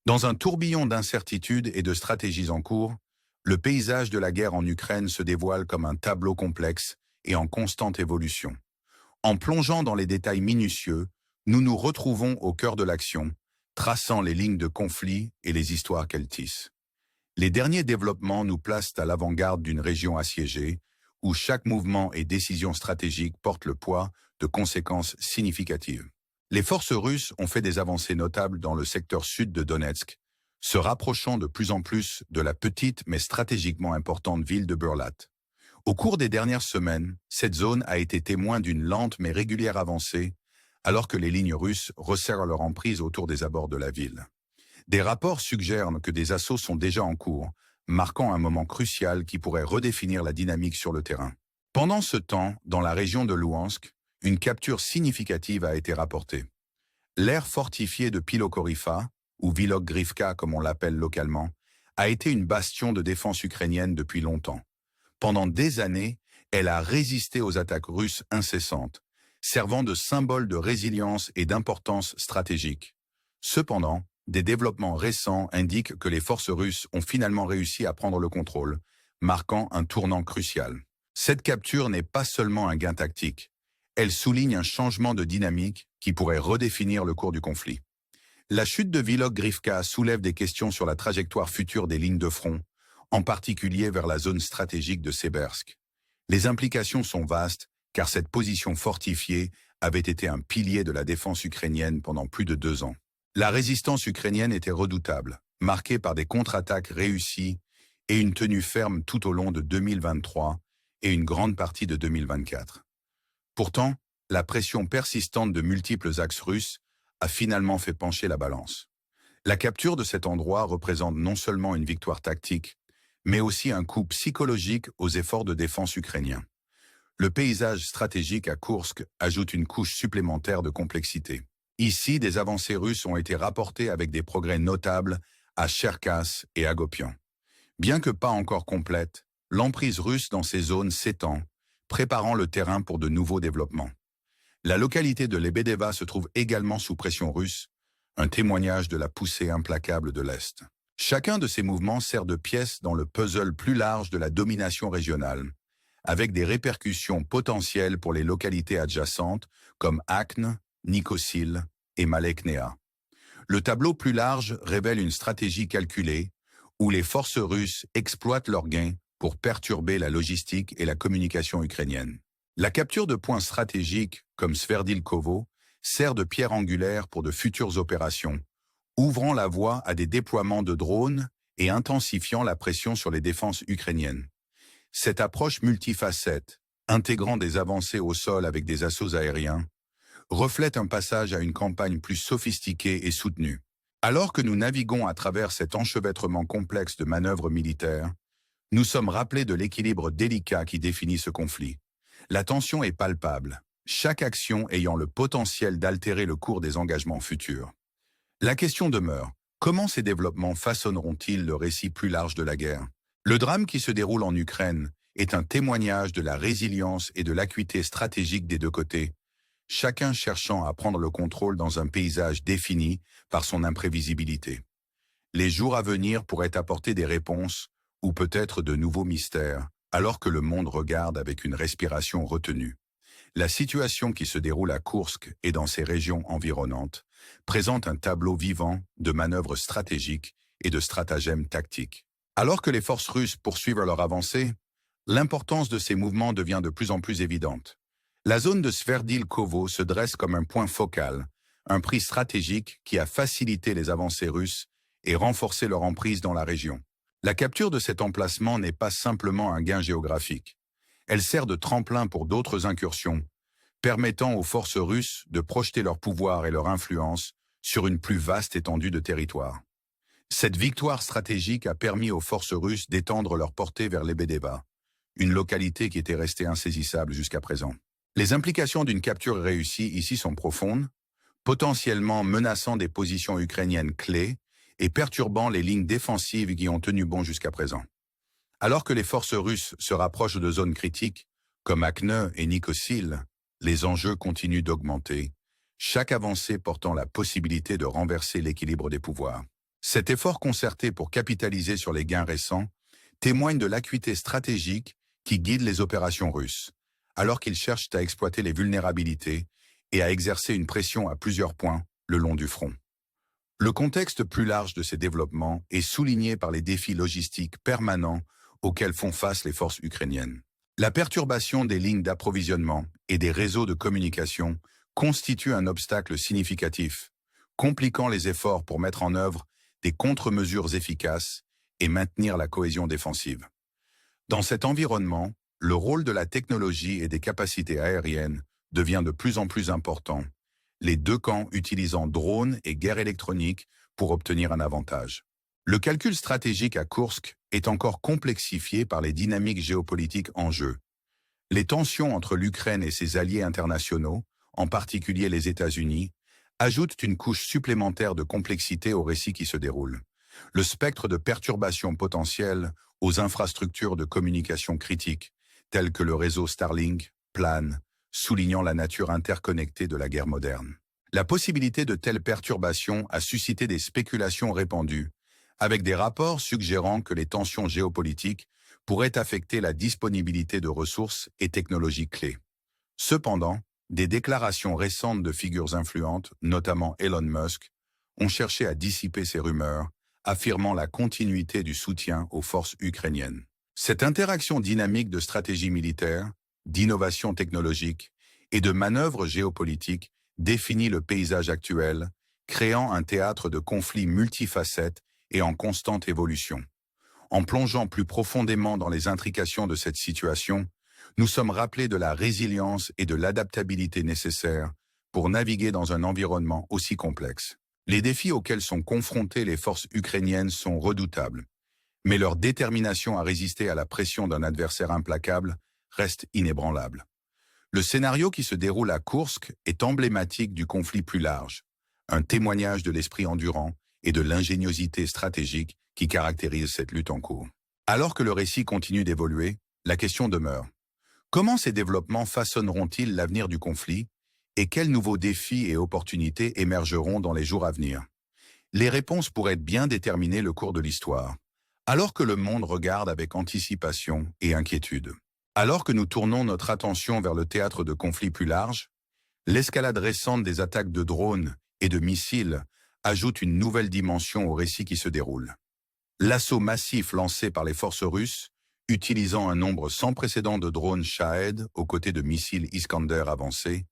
Dans un tourbillon d'incertitudes et de stratégies en cours, le paysage de la guerre en Ukraine se dévoile comme un tableau complexe et en constante évolution. En plongeant dans les détails minutieux, nous nous retrouvons au cœur de l'action, traçant les lignes de conflit et les histoires qu'elles tissent. Les derniers développements nous placent à l'avant-garde d'une région assiégée, où chaque mouvement et décision stratégique porte le poids de conséquences significatives. Les forces russes ont fait des avancées notables dans le secteur sud de Donetsk, se rapprochant de plus en plus de la petite mais stratégiquement importante ville de Burlat. Au cours des dernières semaines, cette zone a été témoin d'une lente mais régulière avancée, alors que les lignes russes resserrent leur emprise autour des abords de la ville. Des rapports suggèrent que des assauts sont déjà en cours, marquant un moment crucial qui pourrait redéfinir la dynamique sur le terrain. Pendant ce temps, dans la région de Louhansk, une capture significative a été rapportée. L'aire fortifiée de Pilokorifa, ou Vilokgrivka comme on l'appelle localement, a été une bastion de défense ukrainienne depuis longtemps. Pendant des années, elle a résisté aux attaques russes incessantes, servant de symbole de résilience et d'importance stratégique. Cependant, des développements récents indiquent que les forces russes ont finalement réussi à prendre le contrôle, marquant un tournant crucial. Cette capture n'est pas seulement un gain tactique. Elle souligne un changement de dynamique qui pourrait redéfinir le cours du conflit. La chute de Vilokgrivka soulève des questions sur la trajectoire future des lignes de front, en particulier vers la zone stratégique de Sebersk. Les implications sont vastes, car cette position fortifiée avait été un pilier de la défense ukrainienne pendant plus de 2 ans. La résistance ukrainienne était redoutable, marquée par des contre-attaques réussies et une tenue ferme tout au long de 2023 et une grande partie de 2024. Pourtant, la pression persistante de multiples axes russes a finalement fait pencher la balance. La capture de cet endroit représente non seulement une victoire tactique, mais aussi un coup psychologique aux efforts de défense ukrainiens. Le paysage stratégique à Koursk ajoute une couche supplémentaire de complexité. Ici, des avancées russes ont été rapportées avec des progrès notables à Cherkass et à Gopian. Bien que pas encore complète, l'emprise russe dans ces zones s'étend, préparant le terrain pour de nouveaux développements. La localité de Lebedeva se trouve également sous pression russe, un témoignage de la poussée implacable de l'Est. Chacun de ces mouvements sert de pièce dans le puzzle plus large de la domination régionale, avec des répercussions potentielles pour les localités adjacentes comme Akhne, Nicosil et Maleknea. Le tableau plus large révèle une stratégie calculée où les forces russes exploitent leurs gains pour perturber la logistique et la communication ukrainienne. La capture de points stratégiques comme Sverdilkovo sert de pierre angulaire pour de futures opérations, ouvrant la voie à des déploiements de drones et intensifiant la pression sur les défenses ukrainiennes. Cette approche multifacette, intégrant des avancées au sol avec des assauts aériens, reflète un passage à une campagne plus sophistiquée et soutenue. Alors que nous naviguons à travers cet enchevêtrement complexe de manœuvres militaires, nous sommes rappelés de l'équilibre délicat qui définit ce conflit. La tension est palpable, chaque action ayant le potentiel d'altérer le cours des engagements futurs. La question demeure, comment ces développements façonneront-ils le récit plus large de la guerre? Le drame qui se déroule en Ukraine est un témoignage de la résilience et de l'acuité stratégique des deux côtés, chacun cherchant à prendre le contrôle dans un paysage défini par son imprévisibilité. Les jours à venir pourraient apporter des réponses, ou peut-être de nouveaux mystères, alors que le monde regarde avec une respiration retenue. La situation qui se déroule à Koursk et dans ses régions environnantes présente un tableau vivant de manœuvres stratégiques et de stratagèmes tactiques. Alors que les forces russes poursuivent leur avancée, l'importance de ces mouvements devient de plus en plus évidente. La zone de Sverdilkovo se dresse comme un point focal, un prix stratégique qui a facilité les avancées russes et renforcé leur emprise dans la région. La capture de cet emplacement n'est pas simplement un gain géographique. Elle sert de tremplin pour d'autres incursions, permettant aux forces russes de projeter leur pouvoir et leur influence sur une plus vaste étendue de territoire. Cette victoire stratégique a permis aux forces russes d'étendre leur portée vers Lebedeva, une localité qui était restée insaisissable jusqu'à présent. Les implications d'une capture réussie ici sont profondes, potentiellement menaçant des positions ukrainiennes clés et perturbant les lignes défensives qui ont tenu bon jusqu'à présent. Alors que les forces russes se rapprochent de zones critiques, comme Akhne et Nicosil, les enjeux continuent d'augmenter, chaque avancée portant la possibilité de renverser l'équilibre des pouvoirs. Cet effort concerté pour capitaliser sur les gains récents témoigne de l'acuité stratégique qui guide les opérations russes, alors qu'ils cherchent à exploiter les vulnérabilités et à exercer une pression à plusieurs points le long du front. Le contexte plus large de ces développements est souligné par les défis logistiques permanents auxquels font face les forces ukrainiennes. La perturbation des lignes d'approvisionnement et des réseaux de communication constitue un obstacle significatif, compliquant les efforts pour mettre en œuvre des contre-mesures efficaces et maintenir la cohésion défensive. Dans cet environnement, le rôle de la technologie et des capacités aériennes devient de plus en plus important, les deux camps utilisant drones et guerre électronique pour obtenir un avantage. Le calcul stratégique à Koursk est encore complexifié par les dynamiques géopolitiques en jeu. Les tensions entre l'Ukraine et ses alliés internationaux, en particulier les États-Unis, ajoutent une couche supplémentaire de complexité au récit qui se déroule. Le spectre de perturbations potentielles aux infrastructures de communication critiques, telles que le réseau Starlink, plane, soulignant la nature interconnectée de la guerre moderne. La possibilité de telles perturbations a suscité des spéculations répandues, avec des rapports suggérant que les tensions géopolitiques pourraient affecter la disponibilité de ressources et technologies clés. Cependant, des déclarations récentes de figures influentes, notamment Elon Musk, ont cherché à dissiper ces rumeurs, affirmant la continuité du soutien aux forces ukrainiennes. Cette interaction dynamique de stratégie militaire, d'innovation technologique et de manœuvres géopolitiques définit le paysage actuel, créant un théâtre de conflits multifacettes et en constante évolution. En plongeant plus profondément dans les intrications de cette situation, nous sommes rappelés de la résilience et de l'adaptabilité nécessaires pour naviguer dans un environnement aussi complexe. Les défis auxquels sont confrontées les forces ukrainiennes sont redoutables, mais leur détermination à résister à la pression d'un adversaire implacable reste inébranlable. Le scénario qui se déroule à Koursk est emblématique du conflit plus large, un témoignage de l'esprit endurant et de l'ingéniosité stratégique qui caractérise cette lutte en cours. Alors que le récit continue d'évoluer, la question demeure. Comment ces développements façonneront-ils l'avenir du conflit et quels nouveaux défis et opportunités émergeront dans les jours à venir? Les réponses pourraient bien déterminer le cours de l'histoire, alors que le monde regarde avec anticipation et inquiétude. Alors que nous tournons notre attention vers le théâtre de conflits plus larges, l'escalade récente des attaques de drones et de missiles ajoute une nouvelle dimension au récit qui se déroule. L'assaut massif lancé par les forces russes, utilisant un nombre sans précédent de drones Shahed aux côtés de missiles Iskander avancés,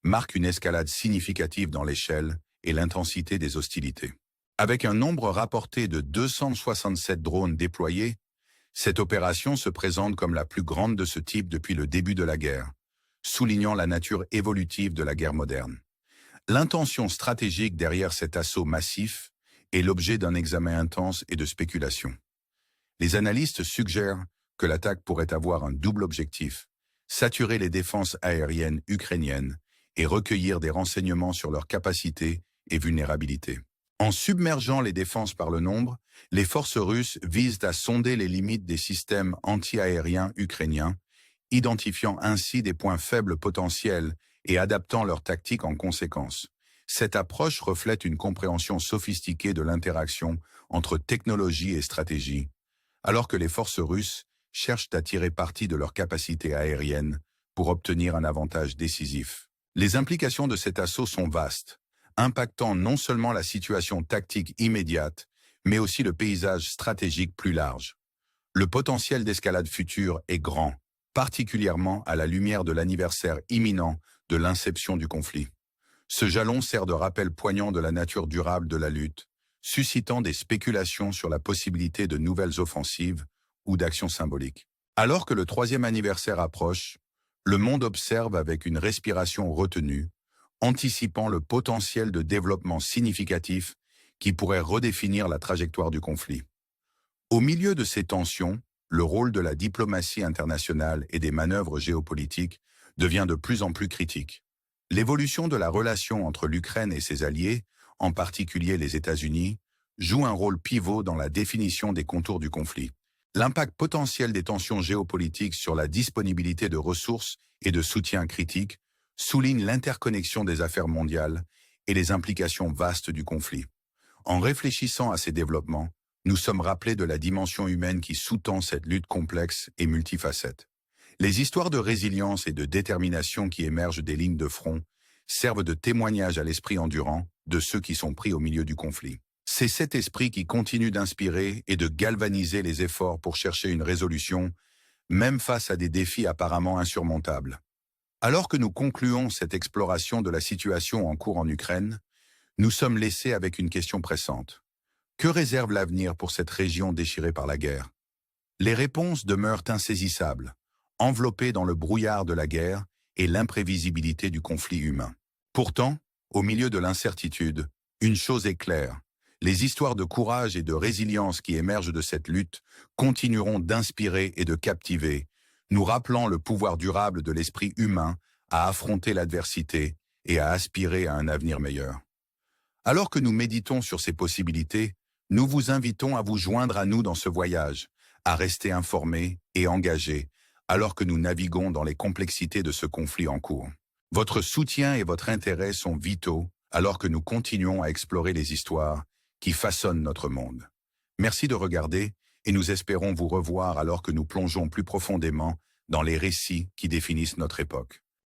marque une escalade significative dans l'échelle et l'intensité des hostilités. Avec un nombre rapporté de 267 drones déployés, cette opération se présente comme la plus grande de ce type depuis le début de la guerre, soulignant la nature évolutive de la guerre moderne. L'intention stratégique derrière cet assaut massif est l'objet d'un examen intense et de spéculation. Les analystes suggèrent que l'attaque pourrait avoir un double objectif, saturer les défenses aériennes ukrainiennes et recueillir des renseignements sur leurs capacités et vulnérabilités. En submergeant les défenses par le nombre, les forces russes visent à sonder les limites des systèmes anti-aériens ukrainiens, identifiant ainsi des points faibles potentiels et adaptant leurs tactiques en conséquence. Cette approche reflète une compréhension sophistiquée de l'interaction entre technologie et stratégie, alors que les forces russes cherchent à tirer parti de leurs capacités aériennes pour obtenir un avantage décisif. Les implications de cet assaut sont vastes, impactant non seulement la situation tactique immédiate, mais aussi le paysage stratégique plus large. Le potentiel d'escalade future est grand, particulièrement à la lumière de l'anniversaire imminent de l'inception du conflit. Ce jalon sert de rappel poignant de la nature durable de la lutte, suscitant des spéculations sur la possibilité de nouvelles offensives ou d'actions symboliques. Alors que le 3e anniversaire approche, le monde observe avec une respiration retenue, anticipant le potentiel de développement significatif qui pourrait redéfinir la trajectoire du conflit. Au milieu de ces tensions, le rôle de la diplomatie internationale et des manœuvres géopolitiques devient de plus en plus critique. L'évolution de la relation entre l'Ukraine et ses alliés, en particulier les États-Unis, joue un rôle pivot dans la définition des contours du conflit. L'impact potentiel des tensions géopolitiques sur la disponibilité de ressources et de soutien critiques souligne l'interconnexion des affaires mondiales et les implications vastes du conflit. En réfléchissant à ces développements, nous sommes rappelés de la dimension humaine qui sous-tend cette lutte complexe et multifacette. Les histoires de résilience et de détermination qui émergent des lignes de front servent de témoignage à l'esprit endurant de ceux qui sont pris au milieu du conflit. C'est cet esprit qui continue d'inspirer et de galvaniser les efforts pour chercher une résolution, même face à des défis apparemment insurmontables. Alors que nous concluons cette exploration de la situation en cours en Ukraine, nous sommes laissés avec une question pressante. Que réserve l'avenir pour cette région déchirée par la guerre? Les réponses demeurent insaisissables, enveloppées dans le brouillard de la guerre et l'imprévisibilité du conflit humain. Pourtant, au milieu de l'incertitude, une chose est claire. Les histoires de courage et de résilience qui émergent de cette lutte continueront d'inspirer et de captiver, nous rappelant le pouvoir durable de l'esprit humain à affronter l'adversité et à aspirer à un avenir meilleur. Alors que nous méditons sur ces possibilités, nous vous invitons à vous joindre à nous dans ce voyage, à rester informés et engagés, alors que nous naviguons dans les complexités de ce conflit en cours. Votre soutien et votre intérêt sont vitaux, alors que nous continuons à explorer les histoires qui façonnent notre monde. Merci de regarder, et nous espérons vous revoir alors que nous plongeons plus profondément dans les récits qui définissent notre époque.